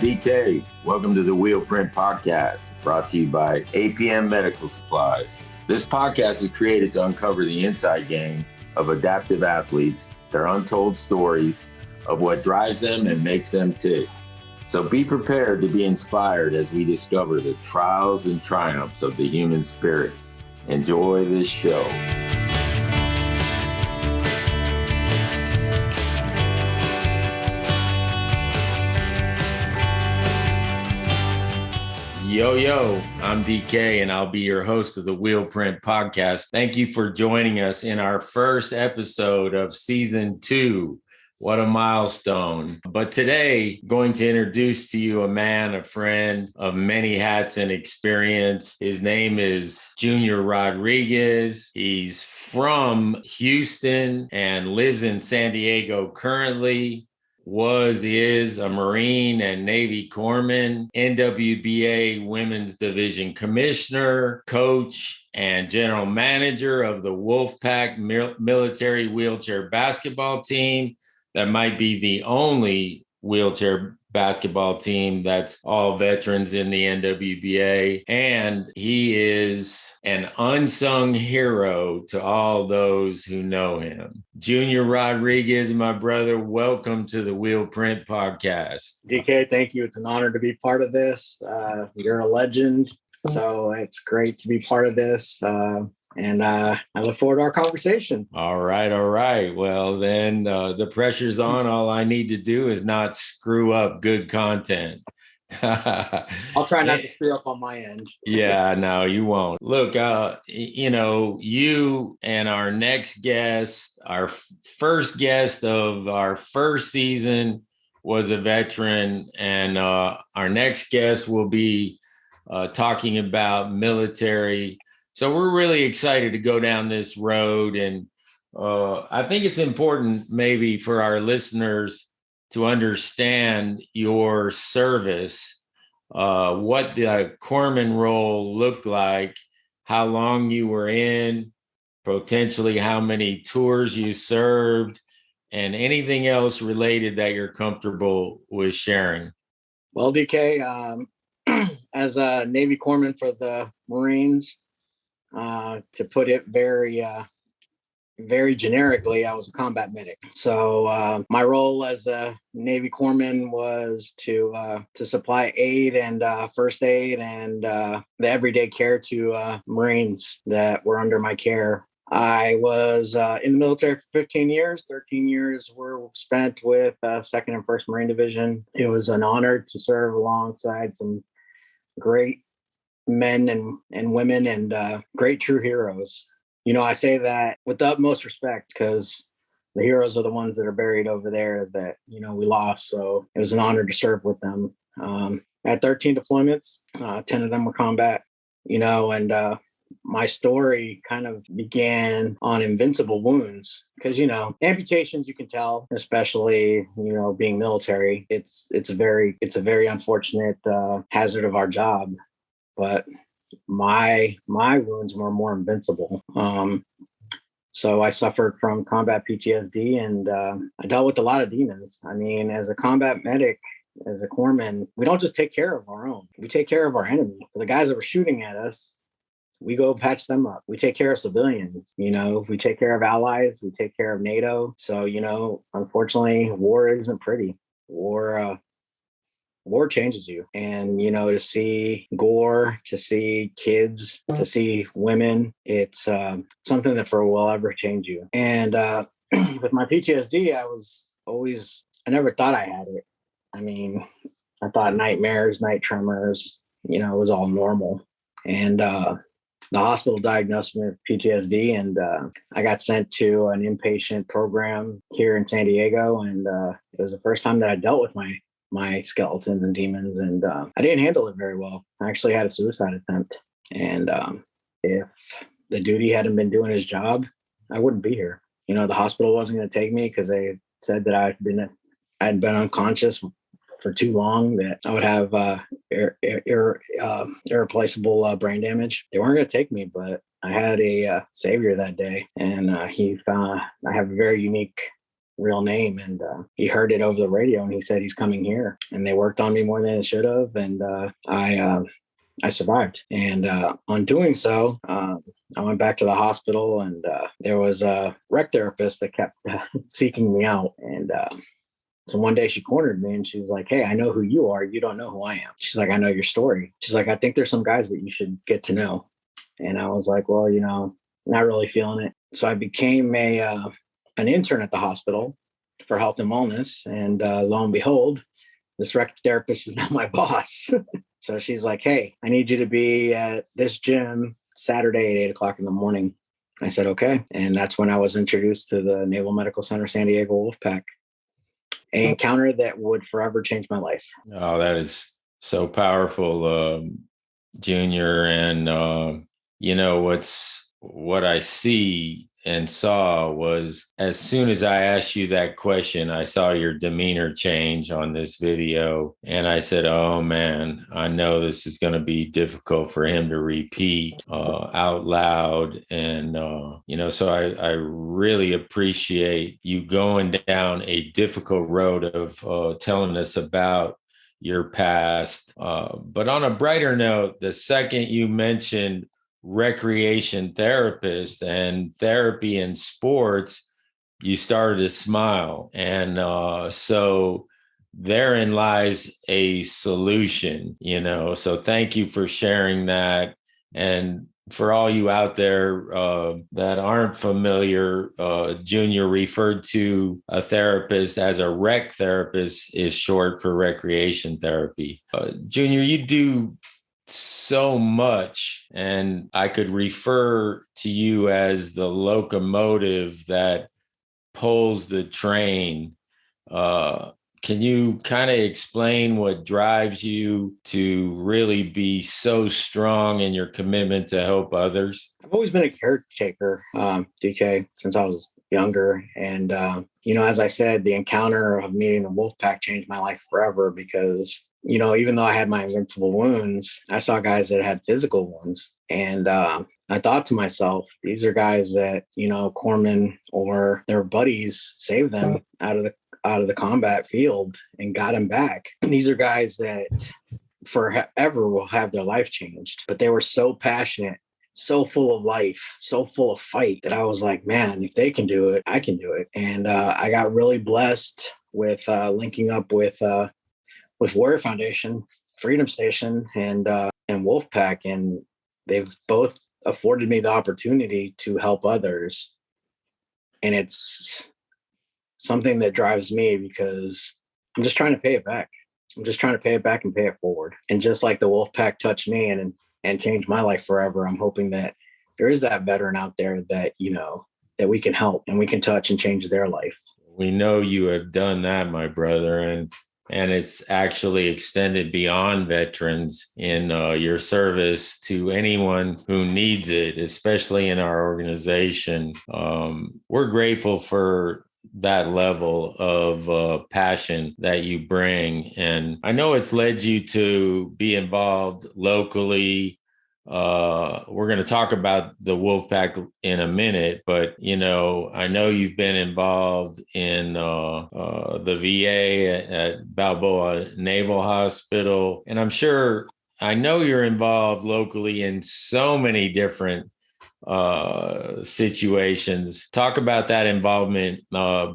DK. Welcome to the Wheelprint Podcast, brought to you by Apm Medical Supplies. This podcast is created to uncover the inside game of adaptive athletes, their untold stories of what drives them and makes them tick. So be prepared to be inspired as we discover the trials and triumphs of the human spirit. Enjoy this show. Yo, I'm DK and I'll be your host of the Wheelprint Podcast. Thank you for joining us in our first episode of season 2. What a milestone. But today, going to introduce to you a man, a friend of many hats and experience. His name is Junior Rodriguez. He's from Houston and lives in San Diego currently. Is a Marine and Navy corpsman, NWBA Women's Division Commissioner, coach, and general manager of the Wolfpack military wheelchair basketball team. That might be the only wheelchair basketball team that's all veterans in the NWBA. And he is an unsung hero to all those who know him. Junior Rodriguez, my brother, welcome to the Wheelprint Podcast. DK, thank you. It's an honor to be part of this. You're a legend, so it's great to be part of this. And I look forward to our conversation. All right. Well, then the pressure's on. All I need to do is not screw up good content. I'll try not to screw up on my end. Yeah, no, you won't. Look, you and our next guest, our first guest of our first season was a veteran. And our next guest will be talking about military. So we're really excited to go down this road. And I think it's important maybe for our listeners to understand your service, what the corpsman role looked like, how long you were in, potentially how many tours you served, and anything else related that you're comfortable with sharing. Well, DK, as a Navy corpsman for the Marines, to put it very generically, I was a combat medic. So my role as a Navy corpsman was to supply aid and first aid and the everyday care to Marines that were under my care. I was in the military for 15 years. 13 years were spent with 2nd and 1st Marine Division. It was an honor to serve alongside some great men and women and great true heroes. You know, I say that with the utmost respect because the heroes are the ones that are buried over there that, we lost. So it was an honor to serve with them. I had 13 deployments, 10 of them were combat, and my story kind of began on invincible wounds because, amputations, you can tell, especially, being military, it's a very unfortunate hazard of our job. But my wounds were more invincible. So I suffered from combat Ptsd and I dealt with a lot of demons. I mean, as a combat medic, as a corpsman, we don't just take care of our own. We take care of our enemy. The guys that were shooting at us, we go patch them up. We take care of civilians, we take care of allies. We take care of NATO. So, unfortunately, war isn't pretty. War changes you. And, to see gore, to see kids, to see women, it's something that will ever change you. And with my PTSD, I never thought I had it. I mean, I thought nightmares, night tremors, it was all normal. And the hospital diagnosed me with PTSD and I got sent to an inpatient program here in San Diego. And it was the first time that I dealt with my skeletons and demons, and I didn't handle it very well. I actually had a suicide attempt, and if the duty hadn't been doing his job, I wouldn't be here. The hospital wasn't going to take me because they said that I'd been unconscious for too long, that I would have irreplaceable brain damage. They weren't going to take me, but I had a savior that day, and I have a very unique real name. And he heard it over the radio and he said he's coming here. And they worked on me more than it should have. And I survived. And on doing so, I went back to the hospital, and there was a rec therapist that kept seeking me out. And so one day she cornered me and she was like, "Hey, I know who you are. You don't know who I am." She's like, "I know your story." She's like, "I think there's some guys that you should get to know." And I was like, "Well, not really feeling it." So I became an intern at the hospital for health and wellness. And lo and behold, this rec therapist was now my boss. So she's like, "Hey, I need you to be at this gym Saturday at 8:00 in the morning." I said, "Okay." And that's when I was introduced to the Naval Medical Center San Diego Wolfpack. An encounter that would forever change my life. Oh, that is so powerful, Junior. And, what I see and saw was, as soon as I asked you that question, I saw your demeanor change on this video. And I said, oh, man, I know this is going to be difficult for him to repeat out loud. And, so I really appreciate you going down a difficult road of telling us about your past. But on a brighter note, the second you mentioned recreation therapist and therapy in sports, you started to smile. And so therein lies a solution, So thank you for sharing that. And for all you out there that aren't familiar, Junior referred to a therapist as a rec therapist, is short for recreation therapy. Junior, you do so much, and I could refer to you as the locomotive that pulls the train. Can you kind of explain what drives you to really be so strong in your commitment to help others? I've always been a caretaker, DK, since I was younger. And, as I said, the encounter of meeting the Wolfpack changed my life forever because, even though I had my invincible wounds, I saw guys that had physical wounds. And I thought to myself, these are guys that, Corpsman or their buddies saved them out of the combat field and got them back. And these are guys that forever will have their life changed. But they were so passionate, so full of life, so full of fight that I was like, man, if they can do it, I can do it. And I got really blessed with linking up with Warrior Foundation, Freedom Station, and Wolfpack, and they've both afforded me the opportunity to help others. And it's something that drives me because I'm just trying to pay it back. I'm just trying to pay it back and pay it forward. And just like the Wolfpack touched me and changed my life forever, I'm hoping that there is that veteran out there that, that we can help and we can touch and change their life. We know you have done that, my brother. And it's actually extended beyond veterans in your service to anyone who needs it, especially in our organization. We're grateful for that level of passion that you bring. And I know it's led you to be involved locally. We're going to talk about the Wolfpack in a minute, but, I know you've been involved in the VA at Balboa Naval Hospital. And I know you're involved locally in so many different situations. Talk about that involvement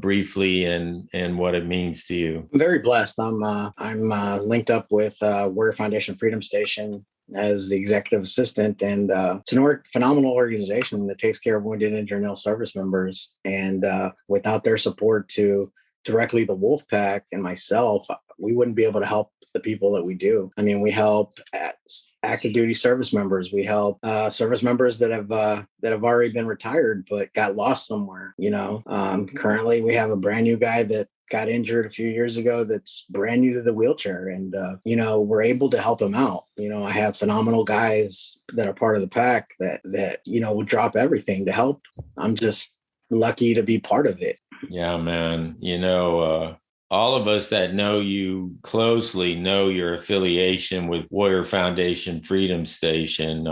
briefly and what it means to you. I'm very blessed. I'm linked up with Warrior Foundation Freedom Station as the executive assistant, and it's a phenomenal organization that takes care of wounded, injured, and ill service members. And without their support to directly the Wolfpack and myself, we wouldn't be able to help the people that we do. I mean, we help active duty service members. We help service members that have already been retired but got lost somewhere. Currently we have a brand new guy that got injured a few years ago that's brand new to the wheelchair, and we're able to help him out. I have phenomenal guys that are part of the pack that would drop everything to help. I'm just lucky to be part of it. Yeah, man. All of us that know you closely know your affiliation with Warrior Foundation Freedom Station.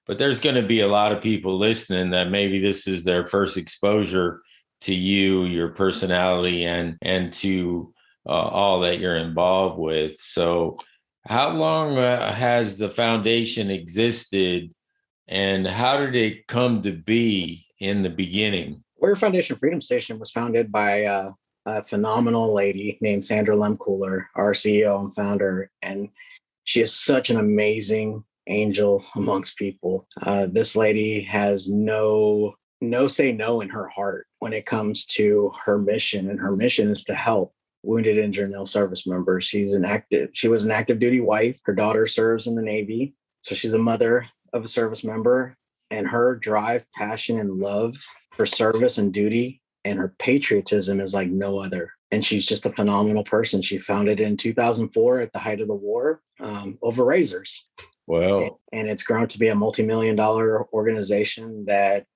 But there's going to be a lot of people listening that maybe this is their first exposure to you, your personality, and to all that you're involved with. So how long has the foundation existed, and how did it come to be in the beginning? Warrior Foundation Freedom Station was founded by a phenomenal lady named Sandra Lemcooler, our CEO and founder. And she is such an amazing angel amongst people. This lady has no say no in her heart when it comes to her mission. And her mission is to help wounded, injured, and ill service members. She was an active duty wife. Her daughter serves in the Navy. So she's a mother of a service member, and her drive, passion, and love for service and duty and her patriotism is like no other. And she's just a phenomenal person. She founded it in 2004 at the height of the war over razors. Well, and it's grown to be a multi-million-dollar organization that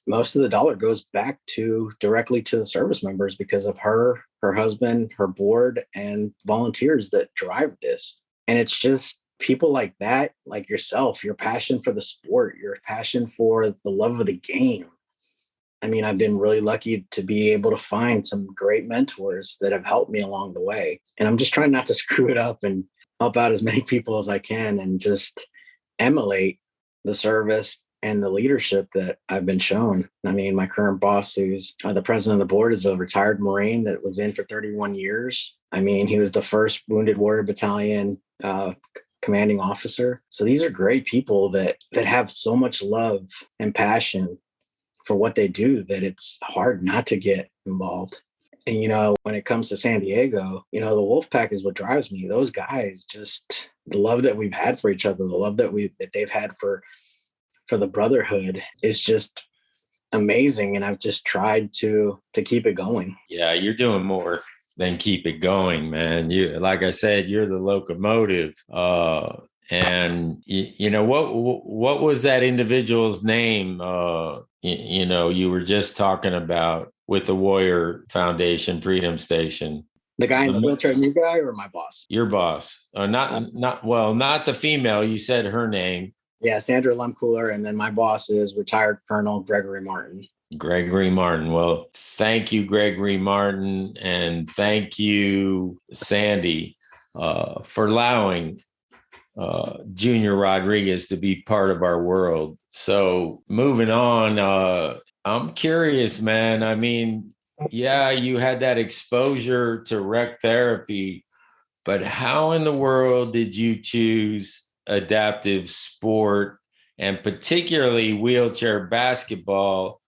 most of the dollar goes back to directly to the service members because of her husband, her board, and volunteers that drive this. And it's just people like that, like yourself, your passion for the sport, your passion for the love of the game. I mean, I've been really lucky to be able to find some great mentors that have helped me along the way. And I'm just trying not to screw it up and help out as many people as I can and just emulate the service and the leadership that I've been shown. I mean, my current boss, who's the president of the board, is a retired Marine that was in for 31 years. I mean, he was the first Wounded Warrior Battalion commanding officer. So these are great people that have so much love and passion for what they do that it's hard not to get involved. And, you know, when it comes to San Diego, you know, the Wolfpack is what drives me. Those guys, just the love that we've had for each other, the love that they've had for the brotherhood is just amazing. And I've just tried to keep it going. Yeah, you're doing more than keep it going, man. You, like I said, you're the locomotive. And you know, what was that individual's name? You know, you were just talking about with the Warrior Foundation Freedom Station. The guy in the wheelchair, new guy, or my boss? Your boss. Not the female. You said her name. Yeah, Sandra Lemcooler, and then my boss is retired Colonel Gregory Martin. Gregory Martin. Well, thank you, Gregory Martin, and thank you, Sandy, for allowing Junior Rodriguez to be part of our world. So moving on, I'm curious, man. I mean, yeah, you had that exposure to rec therapy, but how in the world did you choose adaptive sport and particularly wheelchair basketball,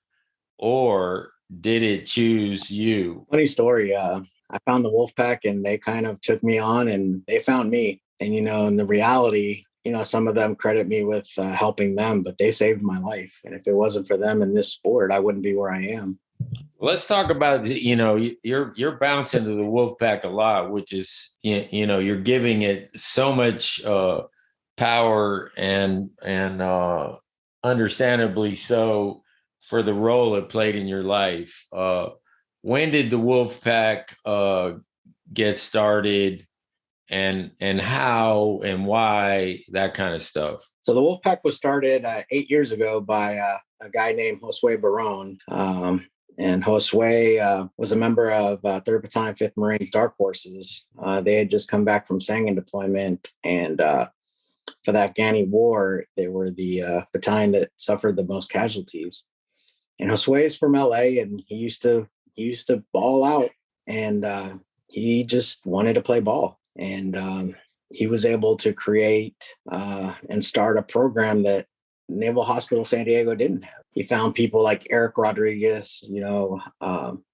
or did it choose you? Funny story. I found the Wolfpack and they kind of took me on and they found me. And, you know, in the reality, you know, some of them credit me with helping them, but they saved my life. And if it wasn't for them in this sport, I wouldn't be where I am. Let's talk about, you know, you're bouncing to the Wolfpack a lot, which is, you know, you're giving it so much power and understandably so for the role it played in your life. When did the Wolfpack get started, and how and why, that kind of stuff? So the Wolfpack was started 8 years ago by a guy named Josue Barone. And Josue was a member of 3rd Battalion, 5th Marines Dark Horses. They had just come back from Sangin deployment, and for the Afghani war, they were the battalion that suffered the most casualties. And Josue is from LA, and he used to ball out, and he just wanted to play ball. And he was able to create and start a program that Naval Hospital San Diego didn't have. He found people like Eric Rodriguez, you know,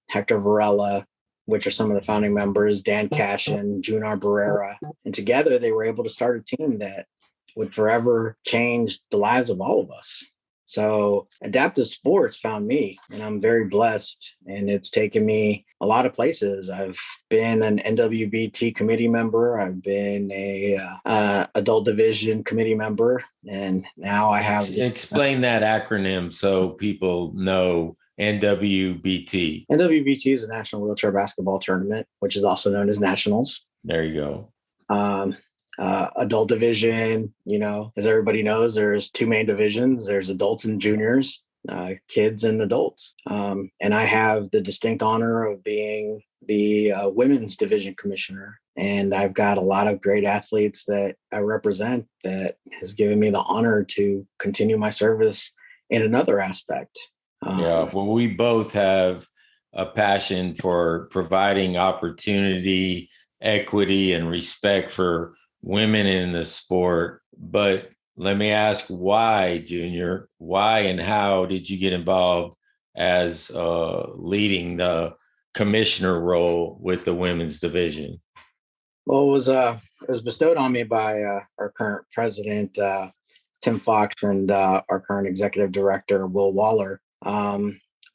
Hector Varela, which are some of the founding members, Dan Cashin, Junar Barrera. And together they were able to start a team that would forever change the lives of all of us. So adaptive sports found me, and I'm very blessed. And it's taken me a lot of places. I've been an NWBT committee member. I've been a adult division committee member, and now I have. Explain that acronym so people know. NWBT. NWBT is a National Wheelchair Basketball Tournament, which is also known as Nationals. There you go. Adult division, you know, as everybody knows, there's two main divisions. There's adults and juniors. kids and adults. And I have the distinct honor of being the women's division commissioner. And I've got a lot of great athletes that I represent that has given me the honor to continue my service in another aspect. Yeah, well, we both have a passion for providing opportunity, equity, and respect for women in the sport. But let me ask why, Junior? Why and how did you get involved as leading the commissioner role with the women's division? Well, it was bestowed on me by our current president, Tim Fox, and our current executive director, Will Waller.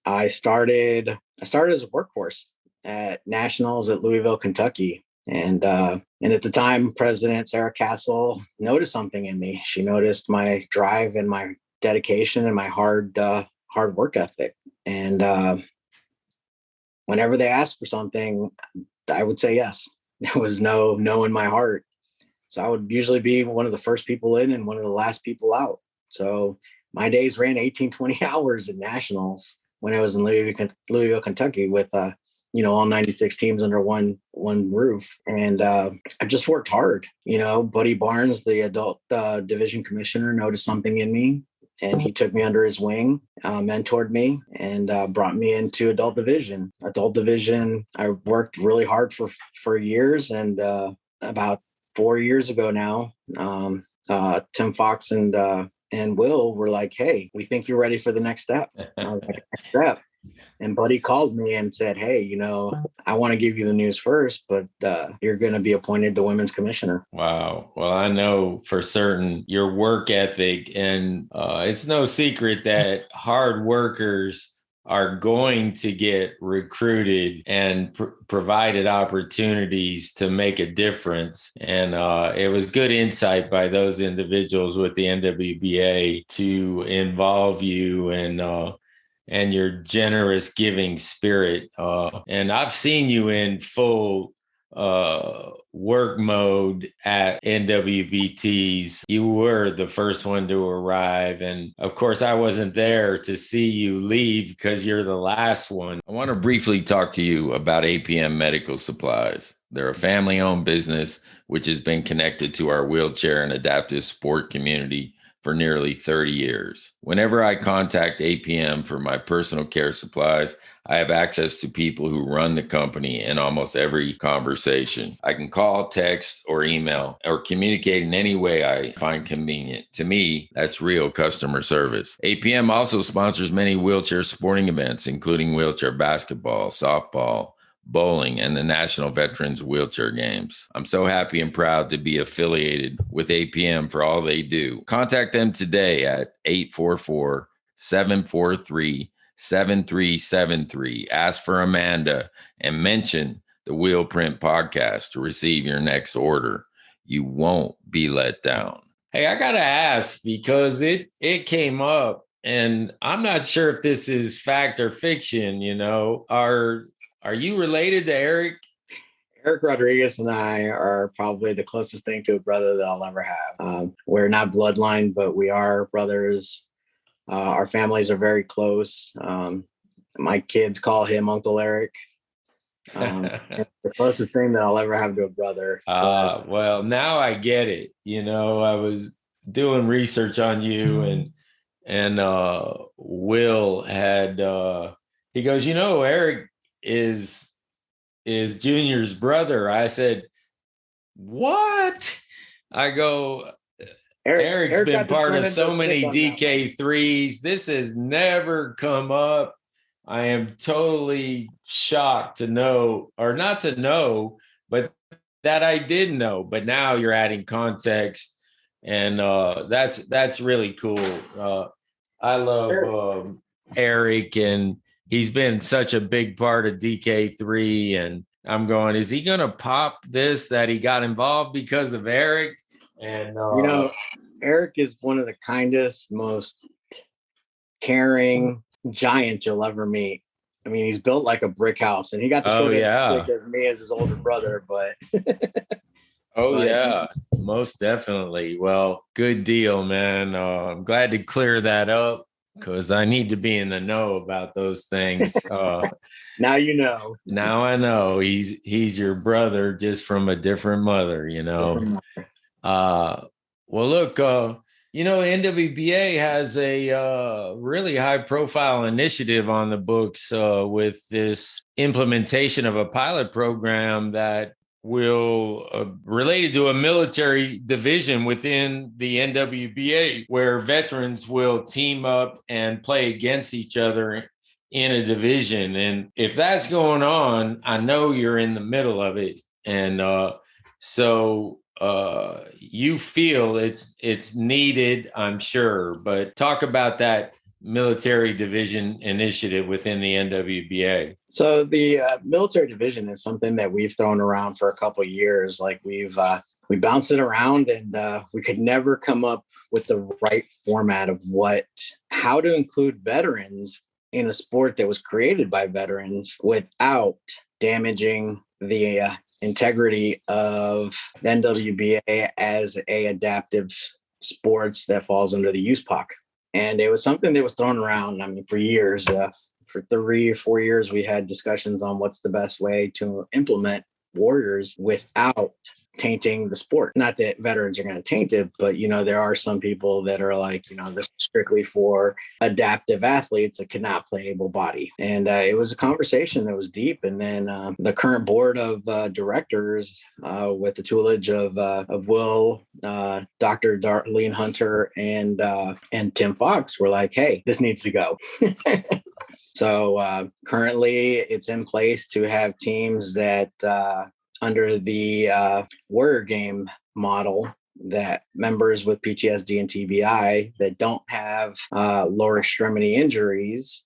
I started as a workhorse at nationals at Louisville, Kentucky. And at the time, President Sarah Castle noticed something in me. She noticed my drive and my dedication and my hard work ethic. And whenever they asked for something, I would say yes. There was no in my heart. So I would usually be one of the first people in and one of the last people out. So my days ran 18, 20 hours at nationals when I was in Louisville, Kentucky with all 96 teams under one roof. And I just worked hard. Buddy Barnes, the adult division commissioner, noticed something in me, and he took me under his wing, mentored me, and brought me into adult division. Adult division, I worked really hard for years. And about 4 years ago now, Tim Fox and Will were like, "Hey, we think you're ready for the next step." And I was like, "Next step." And Buddy called me and said, "Hey, I want to give you the news first, but you're going to be appointed the women's commissioner." Wow. Well, I know for certain your work ethic, and it's no secret that hard workers are going to get recruited and provided opportunities to make a difference. And it was good insight by those individuals with the NWBA to involve you and your generous giving spirit. And I've seen you in full work mode at NWBTs. You were the first one to arrive. And of course, I wasn't there to see you leave because you're the last one. I want to briefly talk to you about Apm Medical Supplies. They're a family-owned business which has been connected to our wheelchair and adaptive sport community for nearly 30 years. Whenever I contact APM for my personal care supplies, I have access to people who run the company in almost every conversation. I can call, text, or email, or communicate in any way I find convenient. To me, that's real customer service. APM also sponsors many wheelchair sporting events, including wheelchair basketball, softball, bowling, and the National Veterans Wheelchair Games. I'm so happy and proud to be affiliated with APM for all they do. Contact them today at 844-743-7373. Ask for Amanda and mention the Wheel Print Podcast to receive your next order. You won't be let down. Hey, I got to ask because it came up, and I'm not sure if this is fact or fiction, Are you related to Eric? Eric Rodriguez and I are probably the closest thing to a brother that I'll ever have. We're not bloodline, but we are brothers. Our families are very close. My kids call him Uncle Eric. The closest thing that I'll ever have to a brother. Well, now I get it. I was doing research on you, and Will had he goes, Eric is Junior's brother. I said, what? I go, Eric's been part of so many DK3s. This has never come up. I am totally shocked to know, or not to know, but that I did know. But now you're adding context, and that's really cool. I love Eric, and he's been such a big part of DK3, and I'm going, is he going to pop this that he got involved because of Eric? And Eric is one of the kindest, most caring giants you'll ever meet. I mean, he's built like a brick house, and he got the sort of stick as me as his older brother, but yeah, most definitely. Well, good deal, man. I'm glad to clear that up. because I need to be in the know about those things. Now you know. Now I know he's your brother, just from a different mother, Well, look, NWBA has a really high profile initiative on the books with this implementation of a pilot program that will related to a military division within the NWBA, where veterans will team up and play against each other in a division. And if that's going on, I know you're in the middle of it. And so you feel it's needed, I'm sure, but talk about that military division initiative within the NWBA. So the military division is something that we've thrown around for a couple of years. Like we bounced it around, and we could never come up with the right format of how to include veterans in a sport that was created by veterans without damaging the integrity of the NWBA as a adaptive sports that falls under the USPOC. And it was something that was thrown around, for years. For 3 or 4 years, we had discussions on what's the best way to implement warriors without tainting the sport. Not that veterans are going to taint it, but there are some people that are like, this is strictly for adaptive athletes that cannot play able body. And it was a conversation that was deep. And then the current board of directors, with the tutelage of Will, Dr. Darlene Hunter, and Tim Fox, were like, hey, this needs to go. So currently it's in place to have teams that under the warrior game model, that members with PTSD and TBI that don't have lower extremity injuries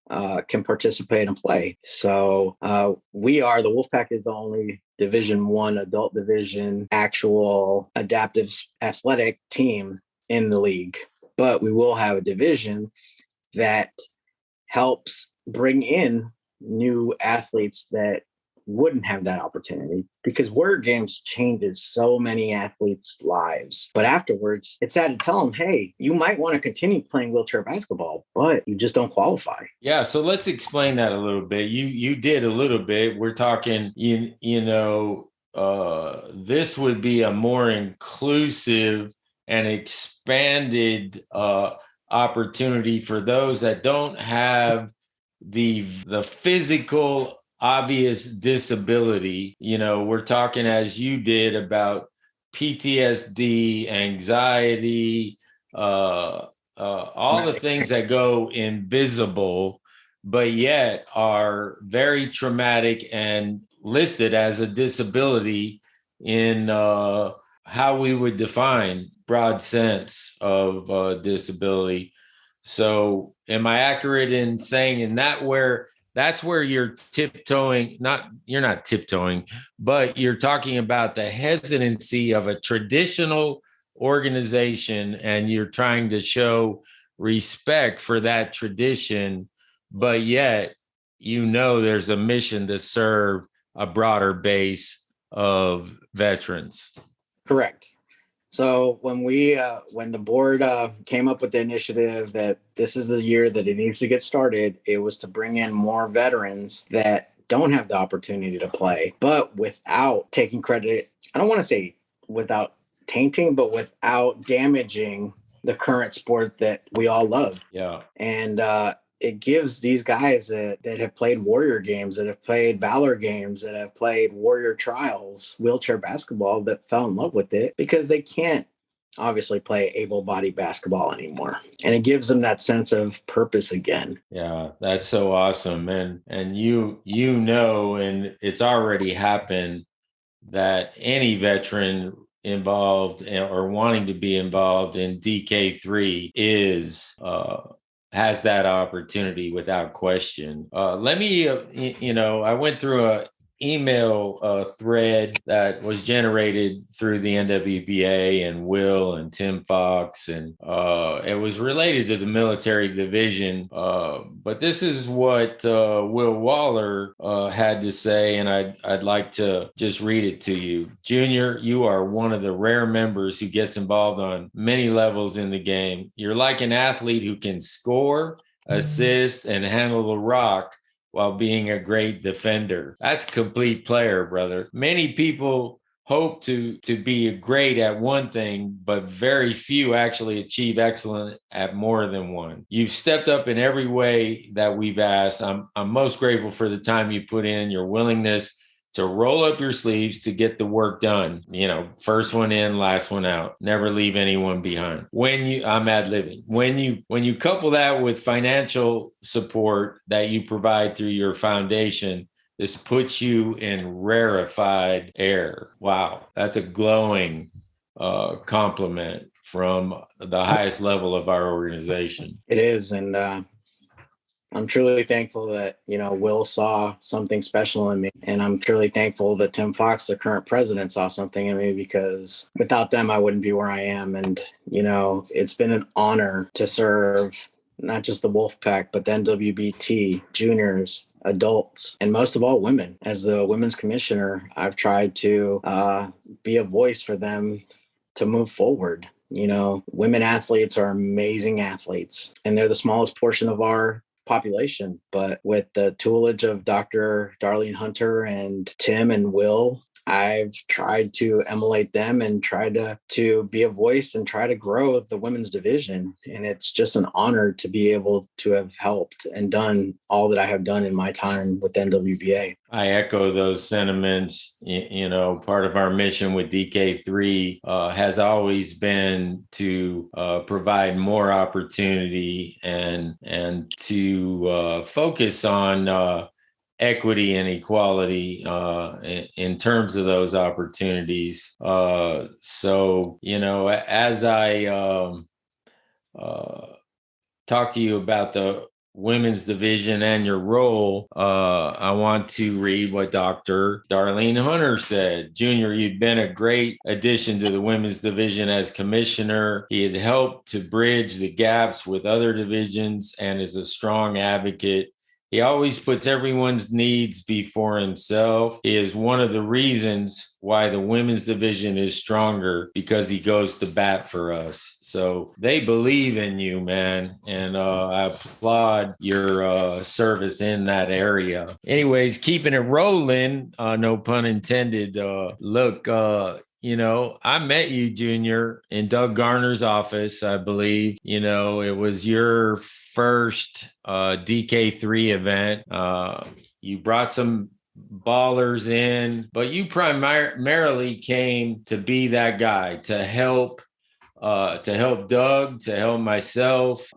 can participate and play. So the Wolfpack is the only Division I adult division actual adaptive athletic team in the league. But we will have a division that helps bring in new athletes that wouldn't have that opportunity, because warrior games changes so many athletes' lives. But afterwards, it's sad to tell them, hey, you might want to continue playing wheelchair basketball, but you just don't qualify. Yeah, so let's explain that a little bit. You did a little bit. We're talking, this would be a more inclusive and expanded opportunity for those that don't have the physical obvious disability. We're talking, as you did, about PTSD, anxiety, all the things that go invisible, but yet are very traumatic and listed as a disability in how we would define broad sense of disability. So am I accurate in saying that's where you're tiptoeing, you're not tiptoeing, but you're talking about the hesitancy of a traditional organization, and you're trying to show respect for that tradition, but yet, there's a mission to serve a broader base of veterans. Correct. So when the board came up with the initiative that this is the year that it needs to get started, it was to bring in more veterans that don't have the opportunity to play, but without taking credit. I don't want to say without tainting, but without damaging the current sport that we all love. Yeah. And it gives these guys that have played warrior games, that have played valor games, that have played warrior trials, wheelchair basketball, that fell in love with it, because they can't obviously play able-bodied basketball anymore. And it gives them that sense of purpose again. Yeah, that's so awesome. And and it's already happened, that any veteran involved or wanting to be involved in DK3 has that opportunity without question. Let me, I went through a email thread that was generated through the NWBA and Will and Tim Fox, and it was related to the military division. But this is what Will Waller had to say, and I'd like to just read it to you. Junior, you are one of the rare members who gets involved on many levels in the game. You're like an athlete who can score assist, and handle the rock while being a great defender. That's a complete player, brother. Many people hope to be great at one thing, but very few actually achieve excellence at more than one. You've stepped up in every way that we've asked. I'm most grateful for the time you put in, your willingness to roll up your sleeves to get the work done. First one in, last one out. Never leave anyone behind. I'm ad-libbing. When you couple that with financial support that you provide through your foundation, this puts you in rarefied air. Wow, that's a glowing compliment from the highest level of our organization. It is, and I'm truly thankful that, Will saw something special in me. And I'm truly thankful that Tim Fox, the current president, saw something in me, because without them, I wouldn't be where I am. And, it's been an honor to serve not just the Wolfpack, but the NWBT, juniors, adults, and most of all, women. As the women's commissioner, I've tried to be a voice for them to move forward. Women athletes are amazing athletes, and they're the smallest portion of our population. But with the tutelage of Dr. Darlene Hunter and Tim and Will, I've tried to emulate them and try to be a voice and try to grow the women's division. And it's just an honor to be able to have helped and done all that I have done in my time with NWBA. I echo those sentiments. Part of our mission with DK3 has always been to provide more opportunity and to focus on equity and equality in terms of those opportunities. So, as I talk to you about the women's division and your role, I want to read what Dr. Darlene Hunter said. Junior, you've been a great addition to the women's division as commissioner. He had helped to bridge the gaps with other divisions and is a strong advocate. He always puts everyone's needs before himself. He is one of the reasons why the women's division is stronger, because he goes to bat for us. So they believe in you, man. And I applaud your service in that area. Anyways, keeping it rolling, no pun intended. Look, I met you, Junior, in Doug Garner's office, I believe. It was your first DK3 event. You brought some ballers in, but you primarily came to be that guy, to help Doug, to help myself.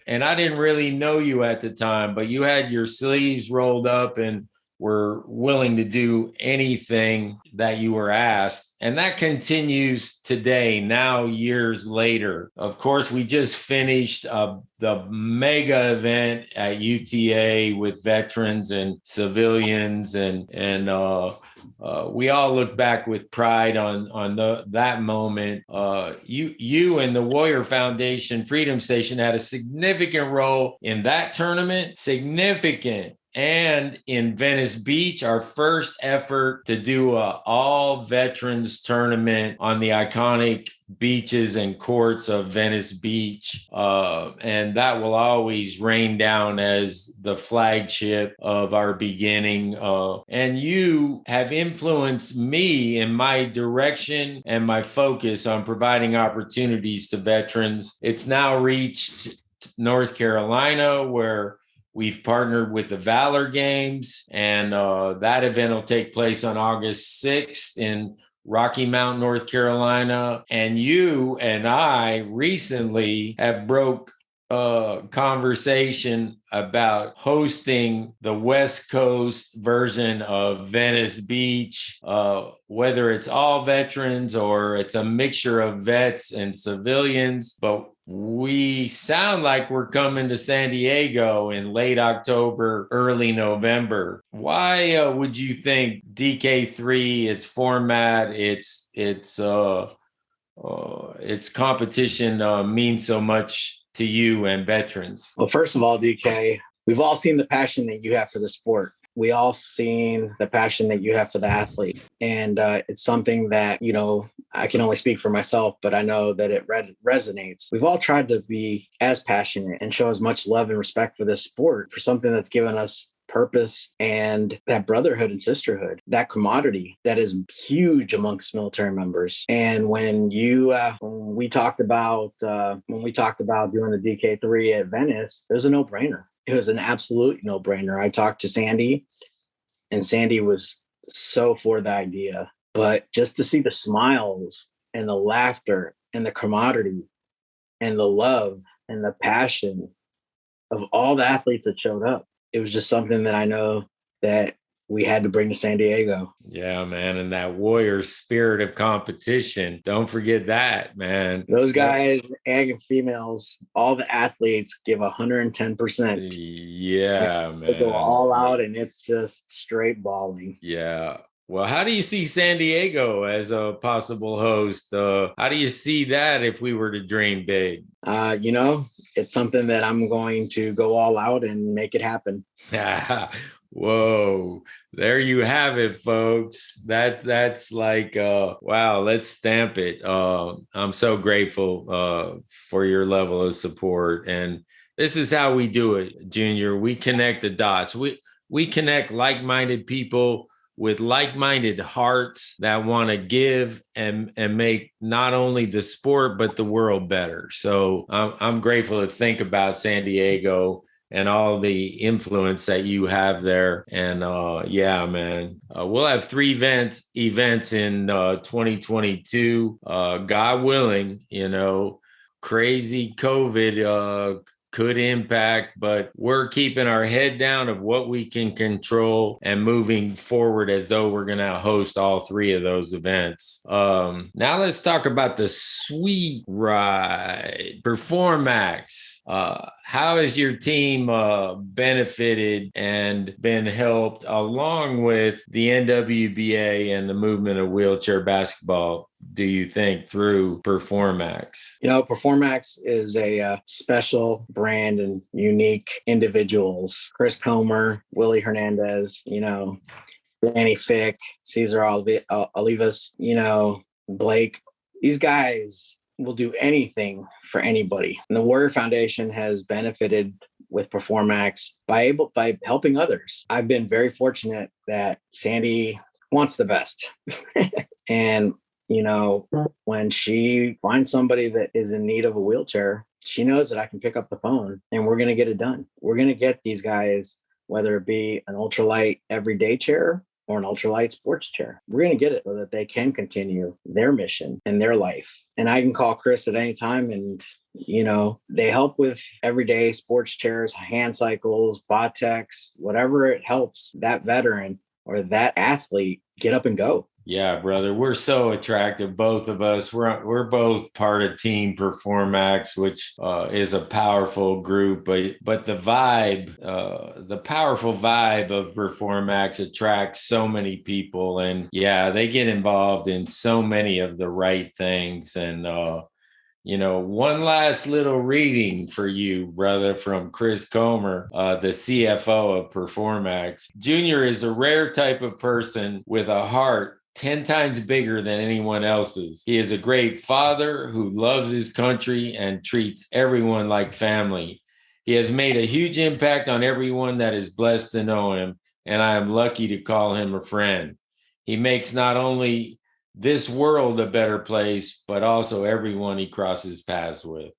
And I didn't really know you at the time, but you had your sleeves rolled up and were willing to do anything that you were asked. And that continues today, now years later. Of course, we just finished the mega event at UTA with veterans and civilians, and we all look back with pride on that moment. You and the Warrior Foundation Freedom Station had a significant role in that tournament, significant. And in Venice Beach, our first effort to do a all veterans tournament on the iconic beaches and courts of Venice Beach. And that will always reign down as the flagship of our beginning. And you have influenced me in my direction and my focus on providing opportunities to veterans. It's now reached North Carolina, where we've partnered with the Valor Games, and that event will take place on August 6th in Rocky Mount, North Carolina. And you and I recently have broke conversation about hosting the West Coast version of Venice Beach, whether it's all veterans or it's a mixture of vets and civilians. But we sound like we're coming to San Diego in late October, early November. Why would you think DK3, its format, its competition means so much to you and veterans? Well, first of all, DK, we've all seen the passion that you have for the sport. We all seen the passion that you have for the athlete. And it's something that, I can only speak for myself, but I know that it resonates. We've all tried to be as passionate and show as much love and respect for this sport, for something that's given us purpose and that brotherhood and sisterhood, that camaraderie that is huge amongst military members. And when we talked about doing the DK3 at Venice, it was a no-brainer. It was an absolute no-brainer. I talked to Sandy, and Sandy was so for the idea. But just to see the smiles and the laughter and the camaraderie and the love and the passion of all the athletes that showed up, it was just something that I know that we had to bring to San Diego. Yeah, man. And that warrior spirit of competition. Don't forget that, man. Those guys, ag and females, all the athletes give 110%. Yeah, man. They go all out, and it's just straight balling. Yeah. Well, how do you see San Diego as a possible host? How do you see that if we were to dream big? It's something that I'm going to go all out and make it happen. Whoa, there you have it, folks. That's like, wow, let's stamp it. I'm so grateful for your level of support. And this is how we do it, Junior. We connect the dots. We connect like-minded people with like-minded hearts that want to give and make not only the sport, but the world better. So I'm grateful to think about San Diego and all the influence that you have there. And yeah, man, we'll have 3 events in 2022, God willing. Crazy COVID could impact, but we're keeping our head down of what we can control and moving forward as though we're going to host all 3 of those events. Now let's talk about the sweet ride, PerformMax. How has your team benefited and been helped along with the NWBA and the movement of wheelchair basketball, do you think, through PerformMax? PerformMax is a special brand and unique individuals. Chris Comer, Willie Hernandez, Danny Fick, Cesar Olivas, Blake. These guys will do anything for anybody. And the Warrior Foundation has benefited with PerformMax by helping others. I've been very fortunate that Sandy wants the best. And when she finds somebody that is in need of a wheelchair, she knows that I can pick up the phone and we're going to get it done. We're going to get these guys, whether it be an ultralight everyday chair or an ultralight sports chair. We're going to get it so that they can continue their mission and their life. And I can call Chris at any time, and they help with everyday sports chairs, hand cycles, Botex, whatever it helps that veteran or that athlete get up and go. Yeah, brother, we're so attractive, both of us. We're both part of Team PerformMax, which is a powerful group. But the vibe, the powerful vibe of PerformMax attracts so many people, and yeah, they get involved in so many of the right things. And one last little reading for you, brother, from Chris Comer, the CFO of PerformMax. Junior is a rare type of person with a heart 10 times bigger than anyone else's. He is a great father who loves his country and treats everyone like family. He has made a huge impact on everyone that is blessed to know him, and I am lucky to call him a friend. He makes not only this world a better place, but also everyone he crosses paths with.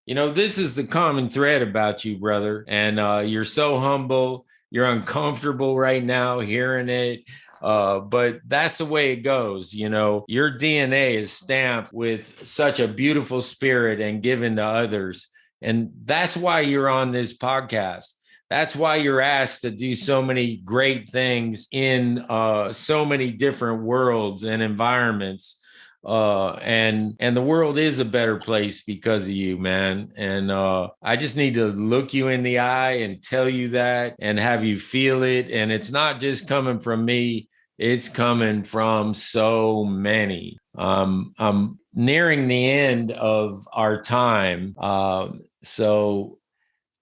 This is the common thread about you, brother, and you're so humble. You're uncomfortable right now hearing it. But that's the way it goes. Your DNA is stamped with such a beautiful spirit and given to others. And that's why you're on this podcast. That's why you're asked to do so many great things in so many different worlds and environments. And the world is a better place because of you, man. And I just need to look you in the eye and tell you that and have you feel it. And it's not just coming from me. It's coming from so many. I'm nearing the end of our time. So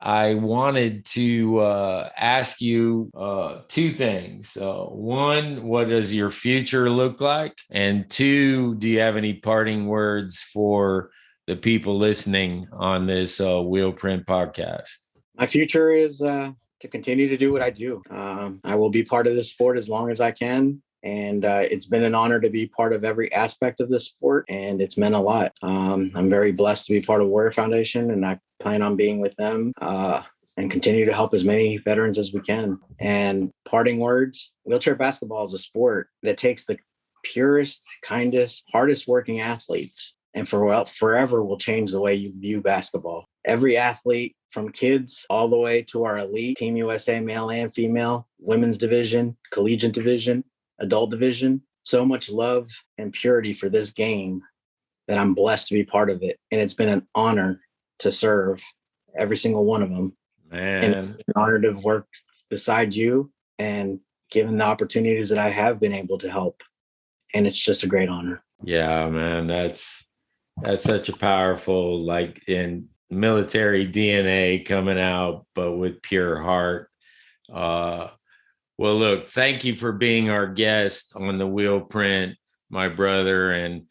I wanted to ask you two things. One, what does your future look like? And two, do you have any parting words for the people listening on this Wheel Print podcast? My future is to continue to do what I do. I will be part of this sport as long as I can. And it's been an honor to be part of every aspect of this sport, and it's meant a lot. I'm very blessed to be part of Warrior Foundation, and I plan on being with them and continue to help as many veterans as we can. And parting words, wheelchair basketball is a sport that takes the purest, kindest, hardest working athletes and forever will change the way you view basketball. Every athlete, from kids all the way to our elite Team USA, male and female, women's division, collegiate division, adult division, so much love and purity for this game that I'm blessed to be part of it. And it's been an honor to serve every single one of them. Man. And it's an honor to work beside you and given the opportunities that I have been able to help. And it's just a great honor. Yeah, man, that's such a powerful, like, in military DNA coming out, but with pure heart. Well, look, thank you for being our guest on the Wheel Print, my brother. And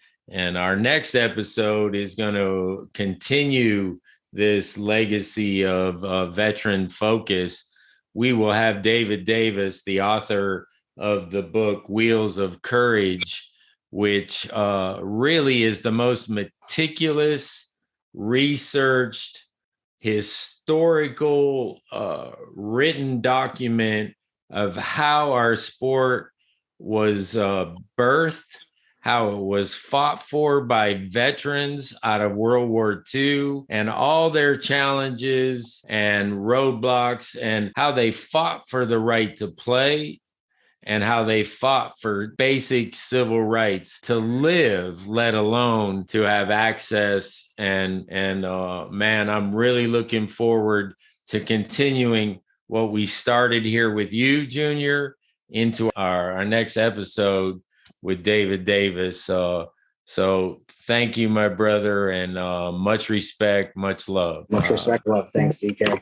our next episode is going to continue this legacy of veteran focus. We will have David Davis, the author of the book Wheels of Courage, which really is the most meticulous, researched, historical, written document of how our sport was birthed, how it was fought for by veterans out of World War II, and all their challenges and roadblocks, and how they fought for the right to play, and how they fought for basic civil rights to live, let alone to have access. And man, I'm really looking forward to continuing what we started here with you, Junior, into our next episode with David Davis. So thank you, my brother, and much respect, much love. Much respect, love. Thanks, DK.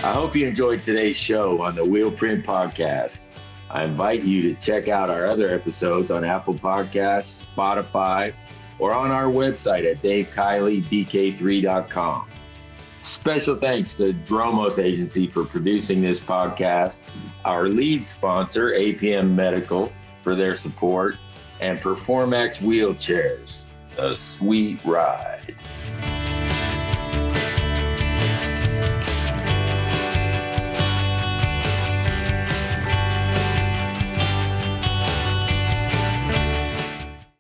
I hope you enjoyed today's show on the Wheel Print Podcast. I invite you to check out our other episodes on Apple Podcasts, Spotify, or on our website at DaveKileyDK3.com. Special thanks to Dromos Agency for producing this podcast, our lead sponsor, Apm Medical, for their support, and Performax Wheelchairs, a sweet ride.